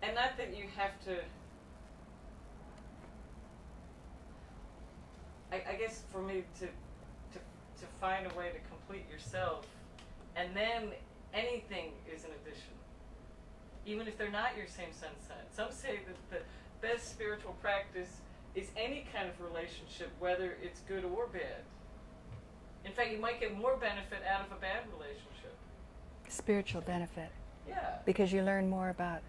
And not that you have to, I guess for me to find a way to complete yourself, and then anything is an addition. Even if they're not your same sun sign. Some say that the best spiritual practice is any kind of relationship, whether it's good or bad. In fact, you might get more benefit out of a bad relationship. Spiritual benefit. Yeah. Because you learn more about...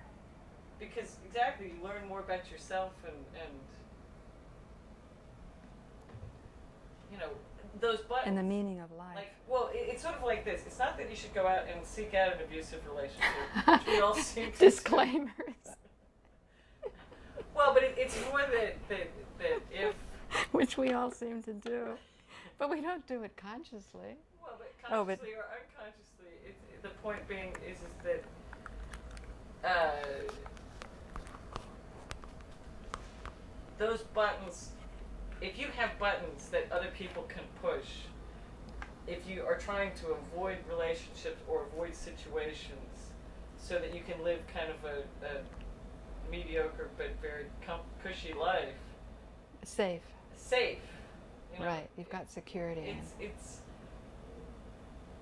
Because, exactly, you learn more about yourself and you know, those buttons. And the meaning of life. Like, well, it's sort of like this. It's not that you should go out and seek out an abusive relationship, which we all seem to Disclaimers. Well, but it's more that if... Which we all seem to do. But we don't do it consciously. Well, but consciously or unconsciously, the point being is that those buttons, if you have buttons that other people can push, if you are trying to avoid relationships or avoid situations so that you can live kind of a mediocre but very cushy life. Safe. You know, right, you've got security.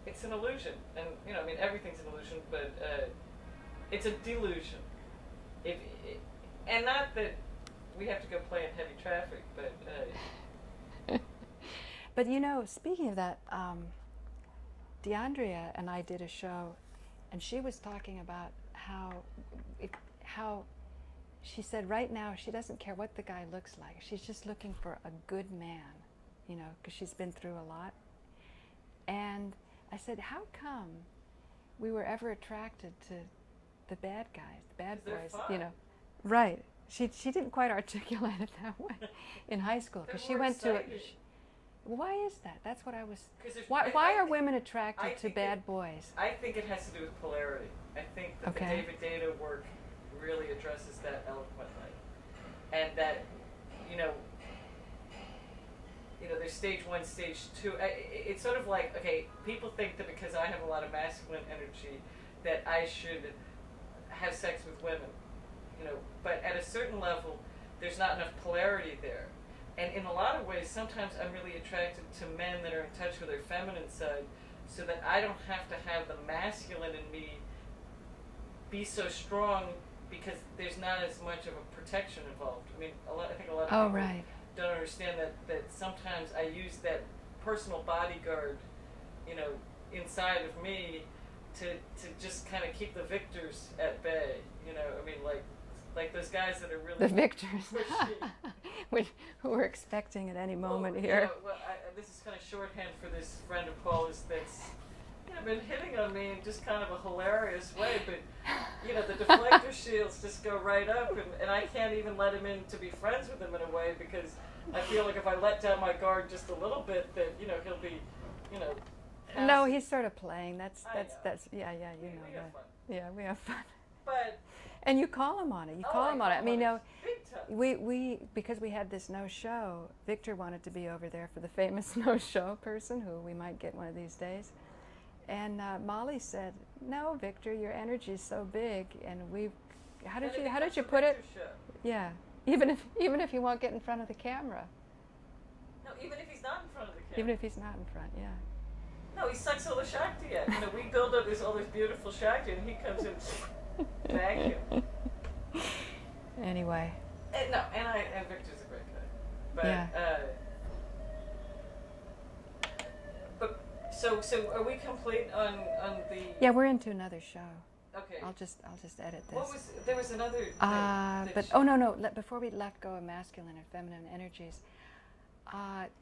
It's an illusion, and you know, I mean, everything's an illusion, but it's a delusion. And not that we have to go play in heavy traffic, but... But you know, speaking of that, DeAndrea and I did a show, and she was talking about how she said right now she doesn't care what the guy looks like. She's just looking for a good man, you know, because she's been through a lot. And I said, how come we were ever attracted to the bad guys, the bad boys, you know? Right. She didn't quite articulate it that way in high school, because she went to it. Why is that? That's what I was... Why are women attracted to bad boys? I think it has to do with polarity. I think that the David Data work really addresses that eloquently. And that, you know, there's stage 1, stage 2. It's sort of like, okay, people think that because I have a lot of masculine energy that I should have sex with women, you know, but at a certain level, there's not enough polarity there. And in a lot of ways, sometimes I'm really attracted to men that are in touch with their feminine side, so that I don't have to have the masculine in me be so strong, because there's not as much of a protection involved. I mean, I think a lot of people don't understand that sometimes I use that personal bodyguard, you know, inside of me to just kind of keep the victors at bay. You know, I mean, like those guys that are really... The victors. who we're expecting at any moment here. You know, well, this is kind of shorthand for this friend of Paula's that's been hitting on me in just kind of a hilarious way, but you know, the deflector shields just go right up, and I can't even let him in to be friends with him in a way, because I feel like if I let down my guard just a little bit, that, you know, he'll be, you know, passive. No, he's sort of playing. That's yeah, you know we have fun. Yeah, we have fun. But and you call him on it. You call him on it. I mean, you know, big we because we had this no show. Victor wanted to be over there for the famous no show person who we might get one of these days. And Molly said, "No, Victor, your energy is so big, and we. How did you put it? Show. Yeah, even if he won't get in front of the camera. No, even if he's not in front of the camera. Even if he's not in front, yeah. No, he sucks all the Shakti in. You know, we build up all this beautiful Shakti, and he comes in vacuum. Anyway. And Victor's a great guy, but yeah. So are we complete on the... Yeah, we're into another show. Okay. I'll just edit this. There was another... No. Before we let go of masculine and feminine energies,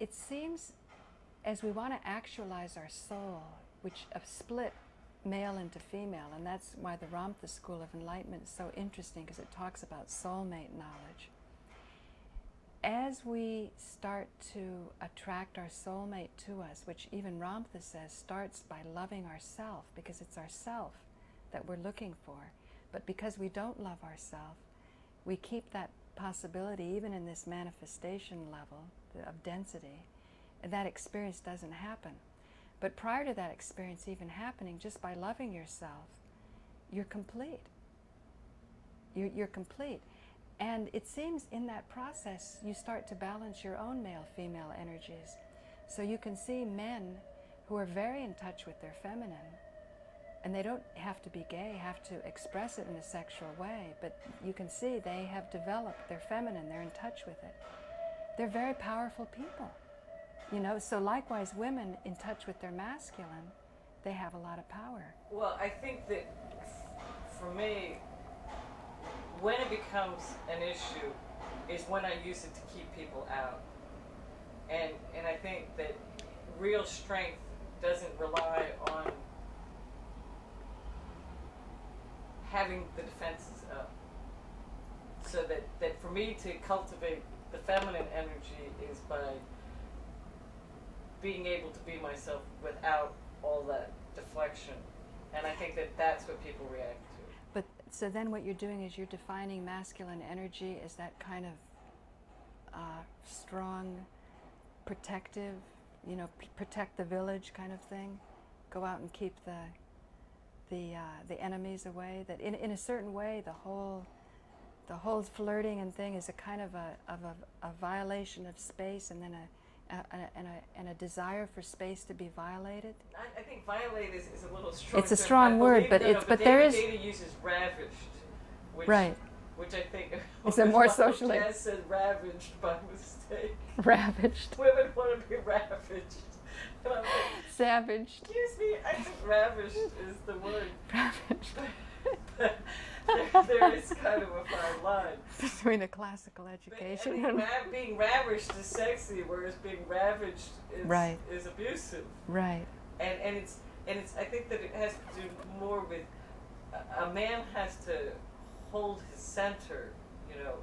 it seems as we want to actualize our soul, which split male into female, and that's why the Ramtha School of Enlightenment is so interesting, because it talks about soulmate knowledge. As we start to attract our soulmate to us, which even Ramtha says starts by loving ourself, because it's ourself that we're looking for. But because we don't love ourself, we keep that possibility even in this manifestation level of density, and that experience doesn't happen. But prior to that experience even happening, just by loving yourself, you're complete. You're complete. And it seems in that process you start to balance your own male-female energies. So you can see men who are very in touch with their feminine, and they don't have to be gay, have to express it in a sexual way, but you can see they have developed their feminine, they're in touch with it. They're very powerful people, you know. So likewise, women in touch with their masculine, they have a lot of power. Well, I think that for me, when it becomes an issue is when I use it to keep people out. And I think that real strength doesn't rely on having the defenses up. So that for me to cultivate the feminine energy is by being able to be myself without all that deflection. And I think that that's what people react to. But so then what you're doing is you're defining masculine energy as that kind of strong, protective, you know, protect the village kind of thing. Go out and keep the enemies away. That in a certain way, the whole flirting and thing is a kind of a violation of space, and then a desire for space to be violated. I think violate is a little strong. It's a strong word, but there is. Data uses ravished, which, right. Which I think is a more socially. Jazz said ravaged by mistake. Ravaged. Women want to be ravaged. And I'm like, savaged. Excuse me, I think ravished is the word. Ravaged. There is kind of a fine line between a classical education and being ravished is sexy, whereas being ravaged is, right. is abusive. Right. And it's I think that it has to do more with a man has to hold his center, you know,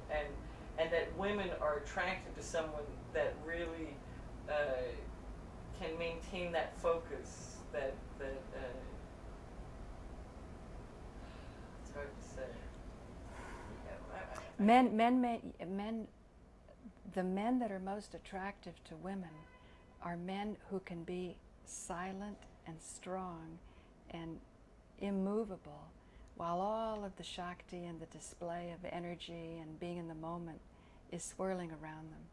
and that women are attracted to someone that really can maintain that focus, that it's hard to say. The men that are most attractive to women are men who can be silent and strong and immovable, while all of the Shakti and the display of energy and being in the moment is swirling around them.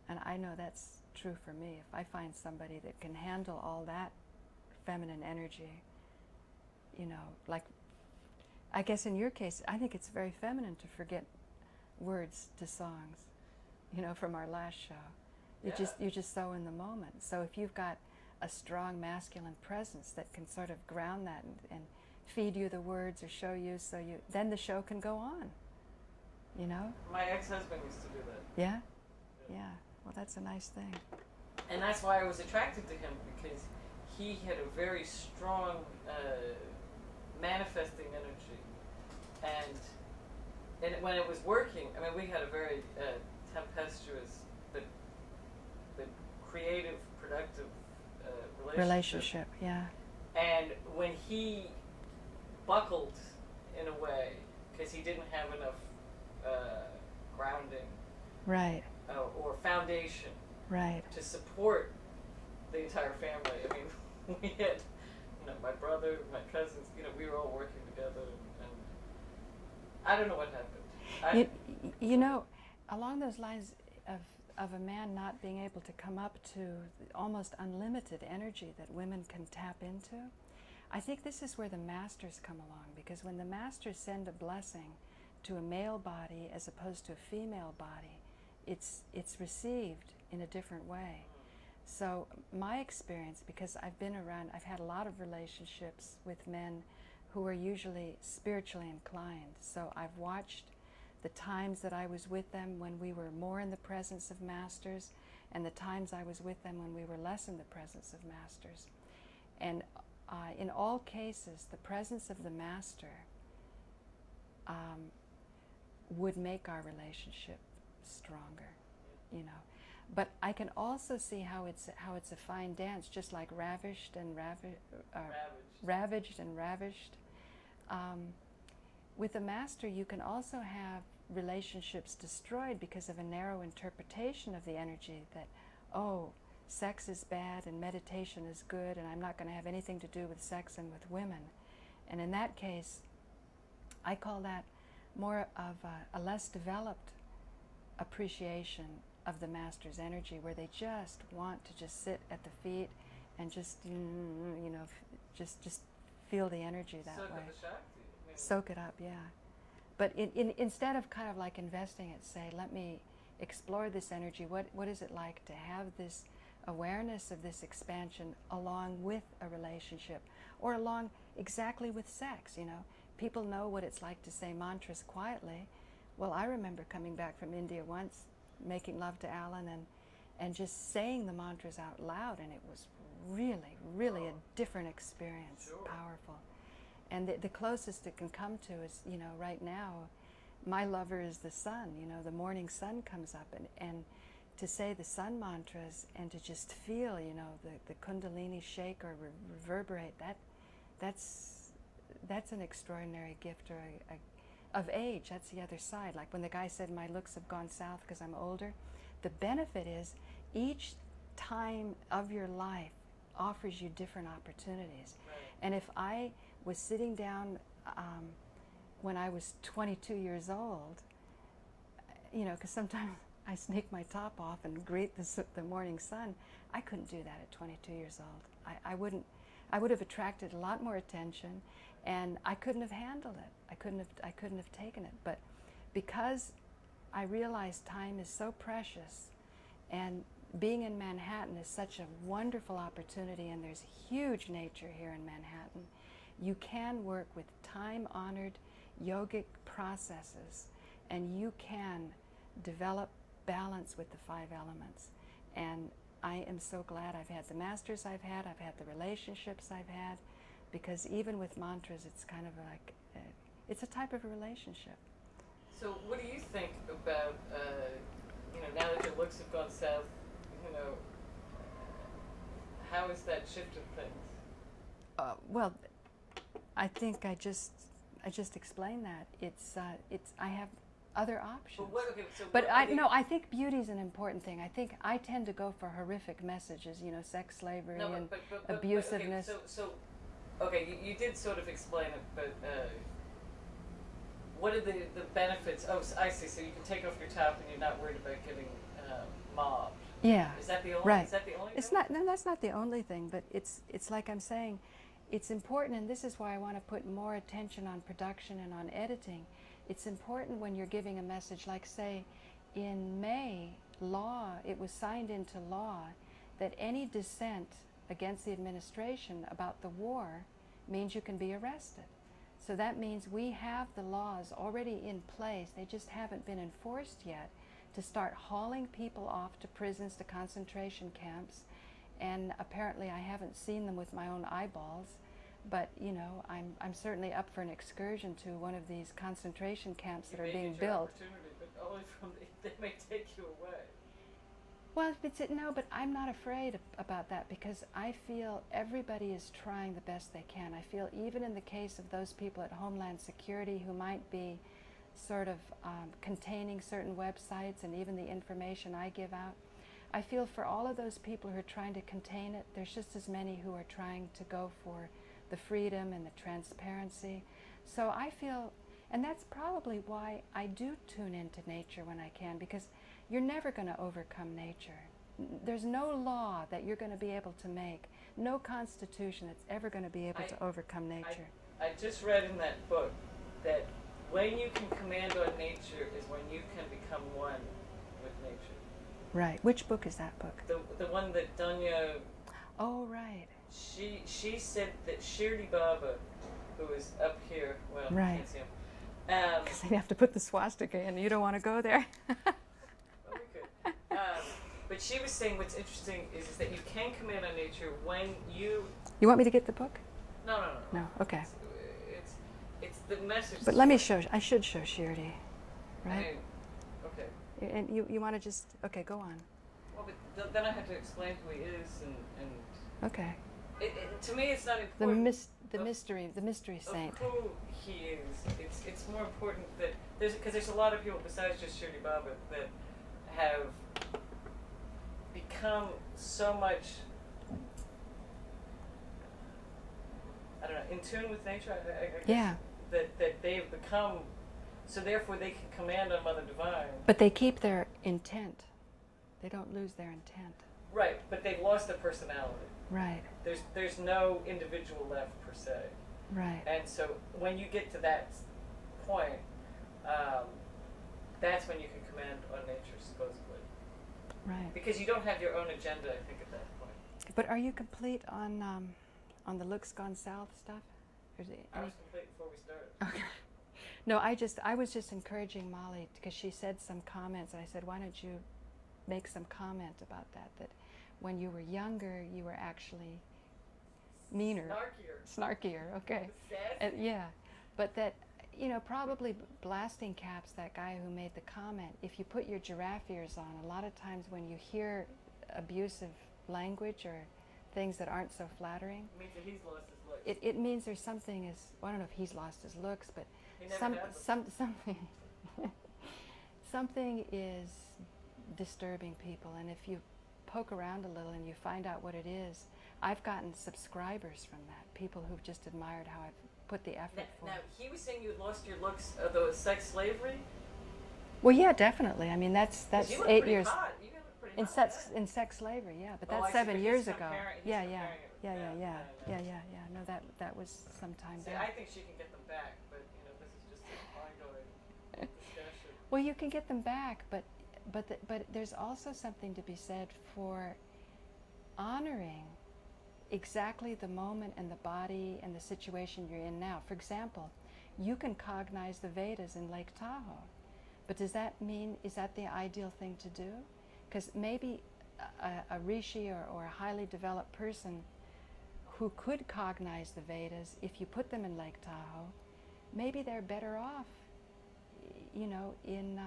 And I know that's true for me. If I find somebody that can handle all that feminine energy, you know, like, I guess in your case, I think it's very feminine to forget words to songs, you know, from our last show. You're just so in the moment. So if you've got a strong masculine presence that can sort of ground that and feed you the words or show you, then the show can go on, you know? My ex-husband used to do that. Yeah? Yeah. Well, that's a nice thing. And that's why I was attracted to him, because he had a very strong manifesting energy. And when it was working, I mean, we had a very tempestuous but creative, productive relationship. Yeah. And when he buckled in a way, because he didn't have enough grounding, right, or foundation, right, to support the entire family. I mean, we had, you know, my brother, my cousins, you know, we were all working together, and I don't know what happened. You know, along those lines of a man not being able to come up to the almost unlimited energy that women can tap into, I think this is where the masters come along, because when the masters send a blessing to a male body as opposed to a female body, it's received in a different way. So my experience, because I've had a lot of relationships with men who are usually spiritually inclined, so I've watched the times that I was with them when we were more in the presence of masters, and the times I was with them when we were less in the presence of masters. And in all cases, the presence of the master would make our relationship stronger, you know. But I can also see how it's a fine dance, just like ravaged and ravaged and ravished. With a master, you can also have relationships destroyed because of a narrow interpretation of the energy that, oh, sex is bad and meditation is good, and I'm not going to have anything to do with sex and with women. And in that case, I call that more of a less developed appreciation of the master's energy, where they just want to just sit at the feet and just, you know, just feel the energy that way. Soak up the Shakti. Soak it up, yeah. But instead of kind of like investing it, say, let me explore this energy. What is it like to have this awareness of this expansion along with a relationship, or along exactly with sex, you know? People know what it's like to say mantras quietly. Well, I remember coming back from India once, making love to Alan, and just saying the mantras out loud, and it was really, really a different experience, powerful. And the closest it can come to is, you know, right now, my lover is the sun, you know, the morning sun comes up, and to say the sun mantras and to just feel, you know, the kundalini shake or reverberate, that's an extraordinary gift, or of age. That's the other side. Like when the guy said my looks have gone south because I'm older, the benefit is each time of your life offers you different opportunities. Right. And if I was sitting down when I was 22 years old, you know, because sometimes I sneak my top off and greet the morning sun, I couldn't do that at 22 years old. I would have attracted a lot more attention, and I couldn't have handled it. I couldn't have taken it. But because I realized time is so precious, and being in Manhattan is such a wonderful opportunity, and there's huge nature here in Manhattan, you can work with time-honored yogic processes, and you can develop balance with the 5 elements. And I am so glad I've had the masters I've had the relationships I've had, because even with mantras, it's kind of like, it's a type of a relationship. So what do you think about, you know, now that your looks have gone south, you know, how has that shifted things? Well, I think I just explained that. I have other options. But I think beauty is an important thing. I think I tend to go for horrific messages, you know, sex slavery and abusiveness. Okay, you did sort of explain it, but what are the benefits? Oh, I see. So you can take off your top and you're not worried about getting mobbed. Yeah. Is that the only? Right. Is that the only? It's not. No, that's not the only thing. But it's like I'm saying, it's important, and this is why I want to put more attention on production and on editing. It's important when you're giving a message, like say, in May, it was signed into law that any dissent against the administration about the war means you can be arrested. So that means we have the laws already in place, they just haven't been enforced yet, to start hauling people off to prisons, to concentration camps. And apparently I haven't seen them with my own eyeballs, but you know, I'm certainly up for an excursion to one of these concentration camps that are being built. But only they may take you away. Well, no, but I'm not afraid about that, because I feel everybody is trying the best they can. I feel even in the case of those people at Homeland Security who might be sort of containing certain websites and even the information I give out, I feel for all of those people who are trying to contain it, there's just as many who are trying to go for the freedom and the transparency. So I feel, and that's probably why I do tune into nature when I can, because you're never going to overcome nature. There's no law that you're going to be able to make, no constitution that's ever going to be able to overcome nature. I just read in that book that when you can command on nature is when you can become one with nature. Right. Which book is that book? The one that Dunya... Oh, right. She said that Shirdi Baba, who is up here, well, right. I can't see him. Because they have to put the swastika in. You don't want to go there. Well, we could. But she was saying what's interesting is that you can command on nature when you... You want me to get the book? No. No, okay. It's the message... But let me show... I should show Shirdi, right? I mean, okay. And you want to just... Okay, go on. Well, but then I have to explain who he is and okay. To me, it's not important. The mystery saint. Of who he is. It's more important that there's a lot of people besides just Shirdi Baba that have become so much, I don't know, in tune with nature. I guess, yeah. That they've become So therefore they can command on Mother Divine. But they keep their intent. They don't lose their intent. Right, but they've lost their personality. Right. There's no individual left per se. Right. And so when you get to that point, that's when you can command on nature, supposedly. Right. Because you don't have your own agenda, I think, at that point. But are you complete on the looks gone south stuff? I was complete before we started. Okay. No, I was just encouraging Molly because she said some comments, and I said, why don't you make some comment about that? That when you were younger, you were actually meaner, snarkier. Okay. Yeah, but that, you know, probably blasting caps, that guy who made the comment, if you put your giraffe ears on, a lot of times when you hear abusive language or things that aren't so flattering, it means that he's lost his looks. It means there's something is, well, I don't know if he's lost his looks, but something is disturbing people, and if you poke around a little and you find out what it is, I've gotten subscribers from that, people who've just admired how I've put the effort forth. Now, he was saying you had lost your looks, though, sex slavery? Well, yeah, definitely. I mean, that's 8 years. Hot. You look pretty hot. In sex slavery, yeah, but that's 7 years ago. Yeah. No, that was some time back. I think she can get them back, but you know, this is just an ongoing discussion. Well, you can get them back, but there's also something to be said for honoring exactly the moment and the body and the situation you're in now. For example, you can cognize the Vedas in Lake Tahoe, but does that mean, is that the ideal thing to do? Because maybe a rishi or a highly developed person who could cognize the Vedas, if you put them in Lake Tahoe, maybe they're better off, you know, in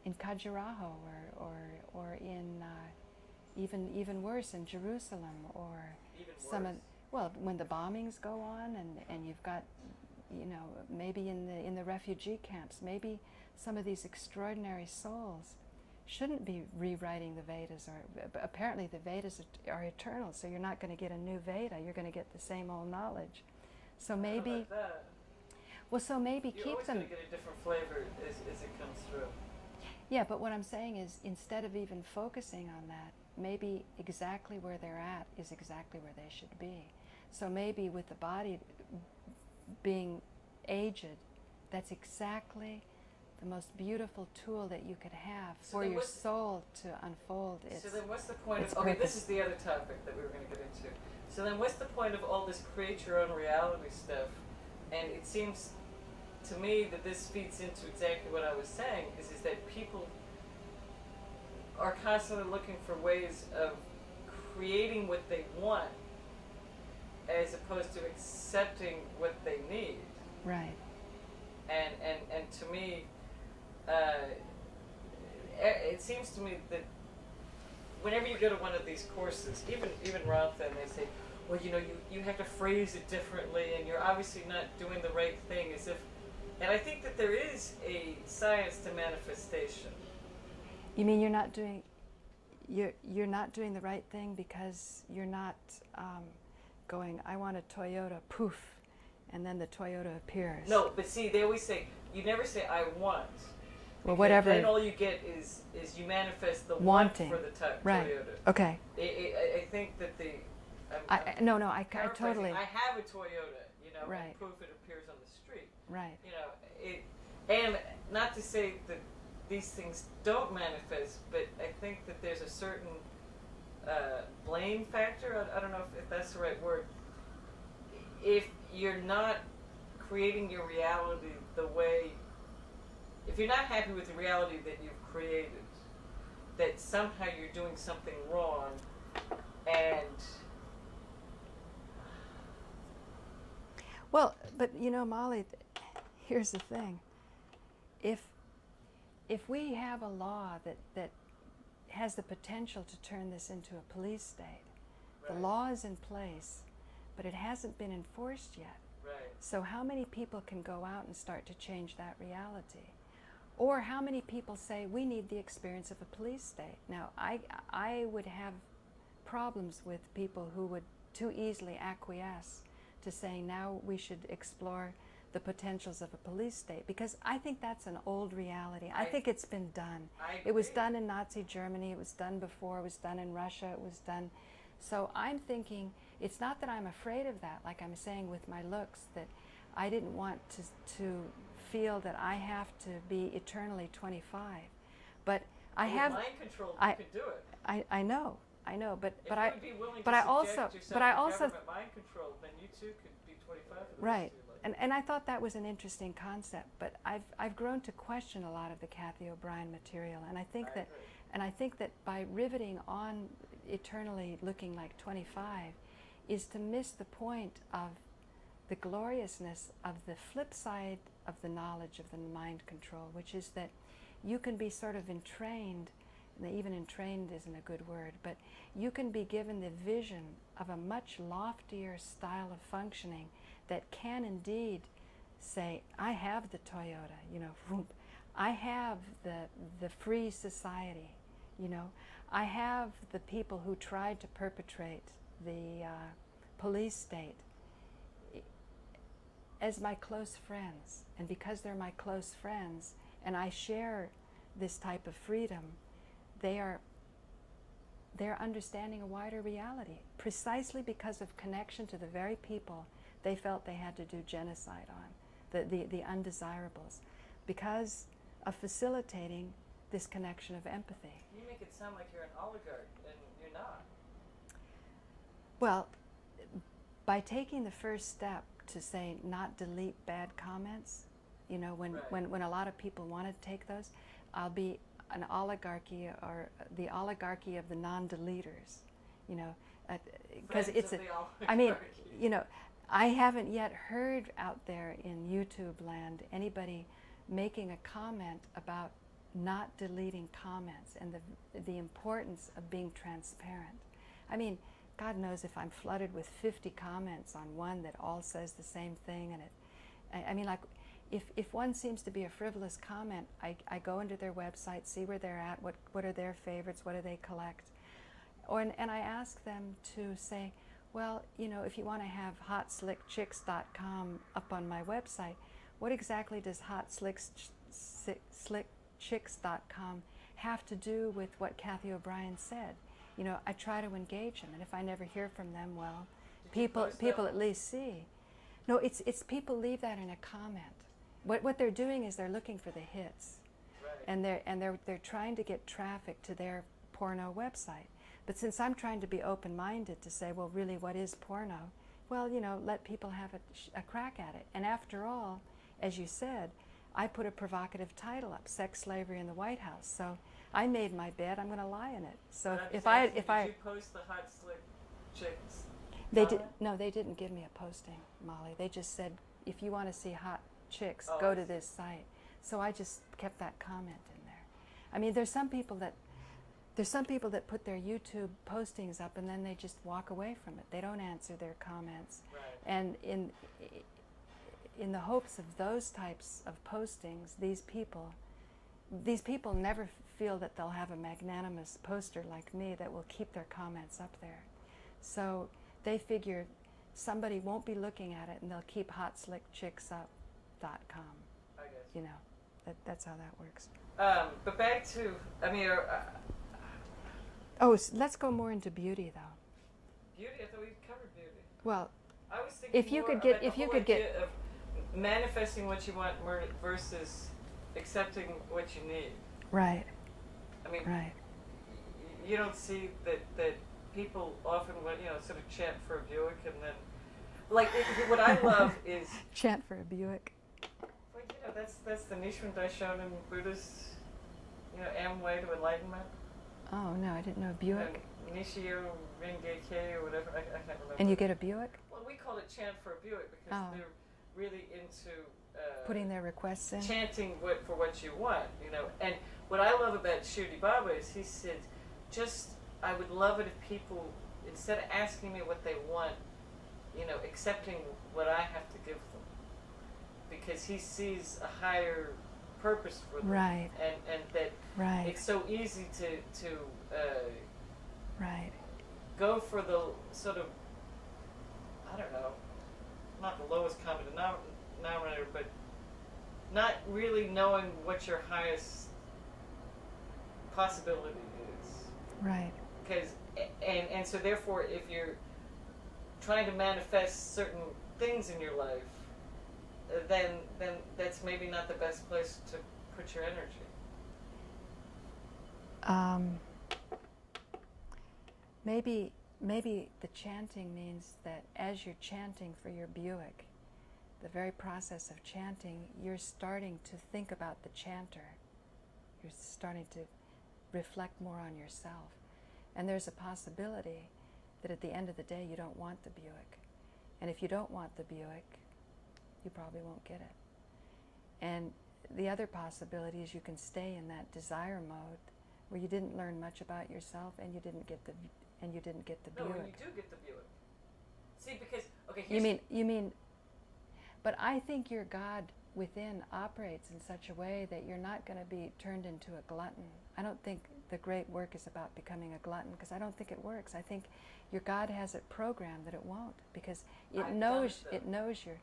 Khajuraho or in even worse in Jerusalem, or well, when the bombings go on and you've got, you know, maybe in the refugee camps, maybe some of these extraordinary souls shouldn't be rewriting the Vedas, or apparently the Vedas are eternal, so you're not going to get a new Veda, you're going to get the same old knowledge. So maybe, well, so maybe you're keep them. You're always going to get a different flavor as it comes through. Yeah, but what I'm saying is, instead of even focusing on that, maybe exactly where they're at is exactly where they should be. So maybe with the body being aged, that's exactly the most beautiful tool that you could have for your soul to unfold. So then what's the point of, okay, this is the other topic that we were going to get into. So then what's the point of all this create your own reality stuff? And it seems to me that this feeds into exactly what I was saying, is that people are constantly looking for ways of creating what they want as opposed to accepting what they need. Right. And to me, it seems to me that whenever you go to one of these courses, even Rantha, and they say, well, you know, you have to phrase it differently, and you're obviously not doing the right thing, as if, and I think that there is a science to manifestation. You mean you're not doing the right thing because you're not going, I want a Toyota, poof, and then the Toyota appears. No, but see, they always say, you never say I want. Well, whatever. Then all you get is you manifest the wanting. Want for the right. Toyota. Okay. I think that the... I totally... I have a Toyota, you know, right. and proof it appears on the street. Right. You know, and not to say that these things don't manifest, but I think that there's a certain blame factor. I don't know if that's the right word. If you're not creating your reality the way, if you're not happy with the reality that you've created, that somehow you're doing something wrong, and well, but you know, Molly, here's the thing. If we have a law that has the potential to turn this into a police state, right. The law is in place, but it hasn't been enforced yet. Right. So how many people can go out and start to change that reality? Or how many people say, we need the experience of a police state? Now, I would have problems with people who would too easily acquiesce to saying now we should explore the potentials of a police state, because I think that's an old reality. I think it's been done. It was done in Nazi Germany, it was done before, it was done in Russia, it was done. So I'm thinking, it's not that I'm afraid of that, like I'm saying with my looks, that I didn't want to feel that I have to be eternally 25. But I have mind control, you could do it. I know, but if I you would be willing but to I also subject but I yourself to also government mind control, then you too could be 25 for the rest of right. your life. And I thought that was an interesting concept, but I've grown to question a lot of the Kathy O'Brien material, and I think that by riveting on eternally looking like 25 is to miss the point of the gloriousness of the flip side of the knowledge of the mind control, which is that you can be sort of entrained, and even entrained isn't a good word, but you can be given the vision of a much loftier style of functioning that can indeed say, I have the Toyota, you know, I have the free society, you know, I have the people who tried to perpetrate the police state as my close friends. And because they're my close friends and I share this type of freedom, they're understanding a wider reality, precisely because of connection to the very people they felt they had to do genocide on, the undesirables, because of facilitating this connection of empathy. You make it sound like you're an oligarch, and you're not. Well, by taking the first step to say not delete bad comments, you know, when a lot of people want to take those, I'll be an oligarchy, or the oligarchy of the non-deleters, you know, because it's I mean, you know, I haven't yet heard out there in YouTube land anybody making a comment about not deleting comments and the importance of being transparent. I mean, God knows if I'm flooded with 50 comments on one that all says the same thing, and I mean, like, if one seems to be a frivolous comment, I go into their website, see where they're at, what are their favorites, what do they collect, and I ask them to say, well, you know, if you want to have hotslickchicks.com up on my website, what exactly does hotslickchicks.com have to do with what Kathy O'Brien said? You know, I try to engage them, and if I never hear from them, well, people at least see. No, it's people leave that in a comment. What they're doing is they're looking for the hits, and they're trying to get traffic to their porno website. But since I'm trying to be open-minded to say, well, really, what is porno? Well, you know, let people have a crack at it. And after all, as you said, I put a provocative title up, Sex, Slavery, in the White House. So I made my bed, I'm going to lie in it. So if I... Did you post the Hot Slick Chicks? They didn't give me a posting, Molly. They just said, if you want to see hot chicks, go to this site. So I just kept that comment in there. I mean, there's some people that put their YouTube postings up and then they just walk away from it. They don't answer their comments. Right. And in the hopes of those types of postings, these people never feel that they'll have a magnanimous poster like me that will keep their comments up there. So they figure somebody won't be looking at it and they'll keep hotslickchicksup.com. I guess. You know, that's how that works. But back to, I mean, let's go more into beauty, though. Beauty? I thought we covered beauty. Well, I was thinking if you could get of manifesting what you want versus accepting what you need. Right. I mean, right. You don't see that people often, you know, sort of chant for a Buick and then, like, what I love is chant for a Buick. Well, you know, that's the Nichiren Daishonin Buddhist, you know, Amway to enlightenment. Oh no, I didn't know Buick. Nishio Rengekei or whatever, I can't remember. And you get a Buick? Well, we call it chant for a Buick because they're really into putting their requests in. Chanting for what you want, you know. And what I love about Shirdi Baba is he said, I would love it if people, instead of asking me what they want, you know, accepting what I have to give them. Because he sees a higher purpose for them. Right. And that it's so easy to go for the sort of, I don't know, not the lowest common denominator, but not really knowing what your highest possibility is. Right. Because, and so therefore, if you're trying to manifest certain things in your life, then that's maybe not the best place to put your energy. Maybe the chanting means that as you're chanting for your Buick, the very process of chanting, you're starting to think about the chanter. You're starting to reflect more on yourself. And there's a possibility that at the end of the day you don't want the Buick. And if you don't want the Buick, you probably won't get it. And the other possibility is you can stay in that desire mode where you didn't learn much about yourself and you didn't get the Buick. No, you do get the Buick. See, because okay, you mean but I think your God within operates in such a way that you're not going to be turned into a glutton. I don't think the great work is about becoming a glutton, because I don't think it works. I think your God has it programmed that it won't, because it knows your.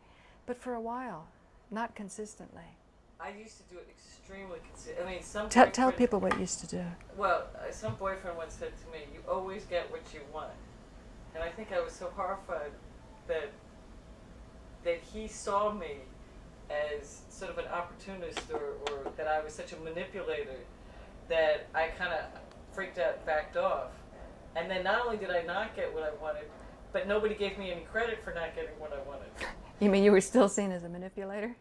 But for a while, not consistently. I used to do it extremely consistently. I mean, tell people what you used to do. Well, some boyfriend once said to me, "You always get what you want," and I think I was so horrified that he saw me as sort of an opportunist, or that I was such a manipulator, that I kind of freaked out, backed off. And then not only did I not get what I wanted, but nobody gave me any credit for not getting what I wanted. You mean you were still seen as a manipulator?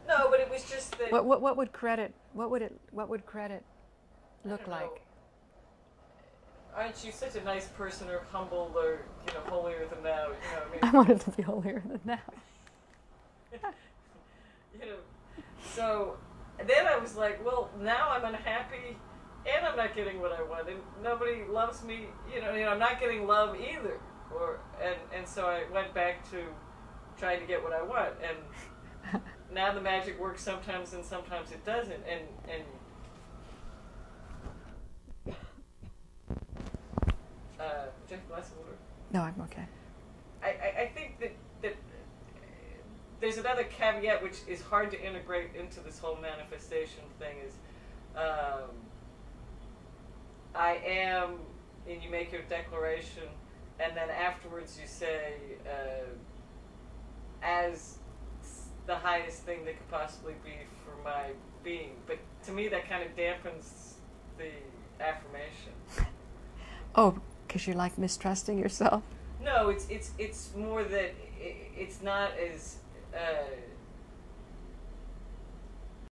No, but it was just that. What would credit look like? Know. Aren't you such a nice person, or humble, or holier than thou? You know what I mean? I wanted to be holier than thou. So then I was like, well, now I'm unhappy, and I'm not getting what I want, and nobody loves me. I'm not getting love either. And so I went back to trying to get what I want, and now the magic works sometimes, and sometimes it doesn't. And would you like a glass of water? No, I'm okay. I think that there's another caveat which is hard to integrate into this whole manifestation thing is, I am, and you make your declaration, and then afterwards you say, as the highest thing that could possibly be for my being. But to me that kind of dampens the affirmation. Oh, because you're like mistrusting yourself? No, it's more that it's not as